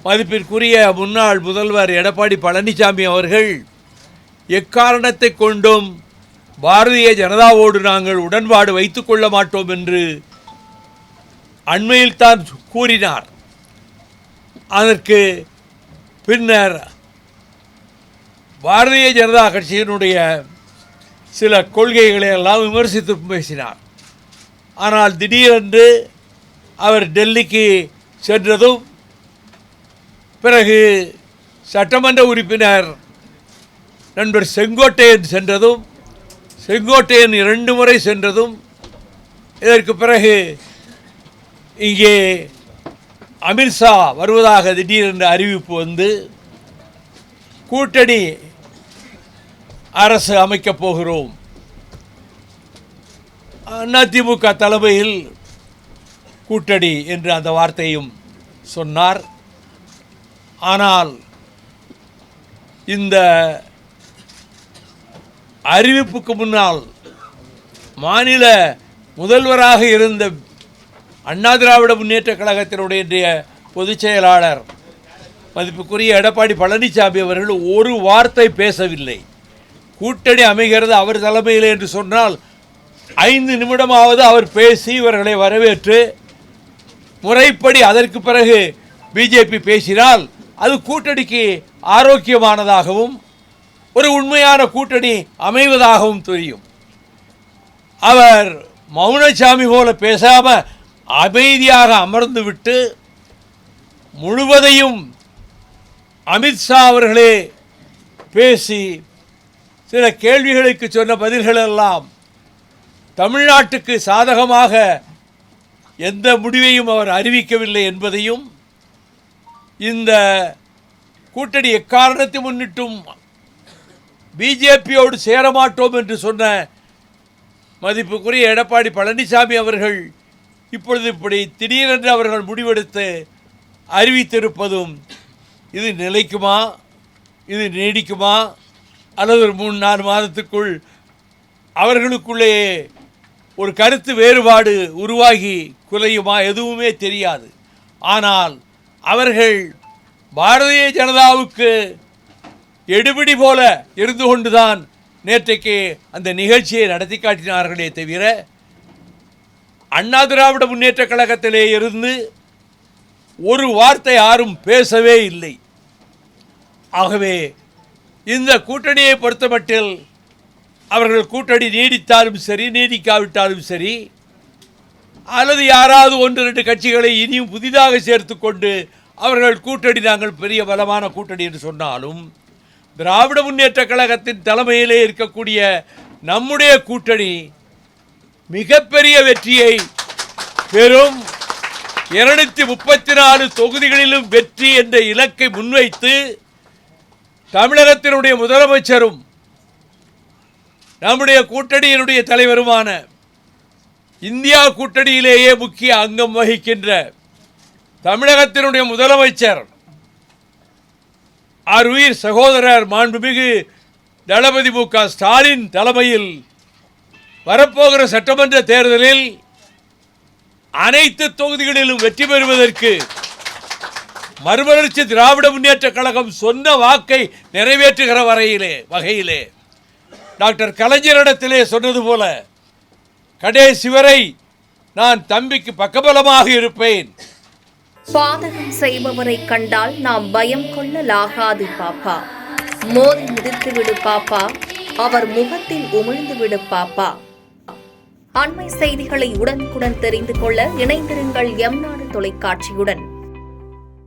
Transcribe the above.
மதிப்பிற்குரிய முன்னாள் முதல்வர் எடப்பாடி பழனிசாமி அவர்கள் எக்காரணத்தை கொண்டும் பாரதிய ஜனதாவோடு நாங்கள் உடன்பாடு வைத்துக் கொள்ள மாட்டோம் என்று அண்மையில் தான் கூறினார். அதற்கு பின்னர் பாரதிய ஜனதா கட்சியினுடைய சில கொள்கைகளை எல்லாம் விமர்சித்து பேசினார். ஆனால் திடீரென்று அவர் டெல்லிக்கு சென்றதும், பிறகு சட்டமன்ற உறுப்பினர் நண்பர் செங்கோட்டையன் சென்றதும், செங்கோட்டையன் 2 முறை சென்றதும், இதற்கு பிறகு இங்கே அமித்ஷா வருவதாக திடீரென்று அறிவிப்பு வந்து கூட்டணி அரசு அமைக்கப் போகிறோம், அதிமுக தலைமையில் கூட்டணி என்று அந்த வார்த்தையும் சொன்னார். ஆனால் இந்த அறிவிப்புக்கு முன்னால் மாநில முதல்வராக இருந்த அண்ணா திராவிட முன்னேற்ற கழகத்தினுடைய பொதுச் செயலாளர் மதிப்புக்குரிய எடப்பாடி பழனிசாமி அவர்கள் ஒரு வார்த்தை பேசவில்லை. கூட்டணி அமைகிறது அவர் தலைமையில் என்று சொன்னால் 5 நிமிடமாவது அவர் பேசி இவர்களை வரவேற்று முறைப்படி அதற்கு பிறகு பிஜேபி பேசினால் அது கூட்டணிக்கு ஆரோக்கியமானதாகவும் ஒரு உண்மையான கூட்டணி அமைவதாகவும் தெரியும். அவர் மௌனசாமி போல பேசாமல் அமைதியாக அமர்ந்துவிட்டு முழுவதையும் அமித்ஷா அவர்களே பேசி சில கேள்விகளுக்கு சொன்ன பதில்களெல்லாம் தமிழ்நாட்டுக்கு சாதகமாக எந்த முடிவையும் அவர் அறிவிக்கவில்லை என்பதையும், இந்த கூட்டணி எக்காரணத்தை முன்னிட்டும் பிஜேபியோடு சேரமாட்டோம் என்று சொன்ன மதிப்புக்குரிய எடப்பாடி பழனிசாமி அவர்கள் இப்பொழுது இப்படி திடீரென்று அவர்கள் முடிவெடுத்து அறிவித்திருப்பதும், இது நிலைக்குமா, இது நீடிக்குமா, அல்லது ஒரு 3-4 மாதத்துக்குள் அவர்களுக்குள்ளே ஒரு கருத்து வேறுபாடு உருவாகி குலையுமா, எதுவுமே தெரியாது. ஆனால் அவர்கள் பாரதிய ஜனதாவுக்கு எடுபிடி போல இருந்து கொண்டுதான் நேற்றைக்கு அந்த நிகழ்ச்சியை நடத்தி காட்டினார்களே தவிர அண்ணா திராவிட முன்னேற்ற கழகத்திலே இருந்து ஒரு வார்த்தை யாரும் பேசவே இல்லை. ஆகவே இந்த கூட்டணியை பொறுத்தமட்டில் அவர்கள் கூட்டணி நீடித்தாலும் சரி, நீடிக்காவிட்டாலும் சரி, அல்லது யாராவது 1-2 கட்சிகளை இனியும் புதிதாக சேர்த்து கொண்டு அவர்கள் கூட்டணி நாங்கள் பெரிய பலமான கூட்டணி என்று சொன்னாலும், திராவிட முன்னேற்ற கழகத்தின் தலைமையிலே இருக்கக்கூடிய நம்முடைய கூட்டணி மிகப்பெரிய வெற்றியை பெறும். 234 தொகுதிகளிலும் வெற்றி என்ற இலக்கை முன்வைத்து தமிழகத்தினுடைய முதலமைச்சரும் நம்முடைய கூட்டணியினுடைய தலைவருமான இந்தியா கூட்டணியிலேயே முக்கிய அங்கம் வகிக்கின்ற தமிழகத்தினுடைய முதலமைச்சர் ஆருயிர் சகோதரர் மாண்புமிகு தளபதி மு.க. ஸ்டாலின் தலைமையில் வரப்போகிற சட்டமன்ற தேர்தலில் அனைத்து தொகுதிகளிலும் வெற்றி பெறுவதற்கு மறுமலர்ச்சி திராவிட முன்னேற்ற கழகம் சொன்ன வாக்கை நிறைவேற்றுகிற வகையிலே டாக்டர் கலைஞரிடத்திலே சொன்னது போல கடைசி வரை நான் தம்பிக்கு பக்கபலமாக இருப்பேன். பாதகம் செய்பவரை கண்டால் நாம் பயம் கொள்ளலாகாது பாப்பா. மோதி மிதித்து விடு பாப்பா, அவர் முகத்தில் உமிழ்ந்து விடு பாப்பா. அண்மை செய்திகளை உடனுக்குடன் தெரிந்து கொள்ள இணைந்திருங்கள் எம் நாடு தொலைக்காட்சியுடன்.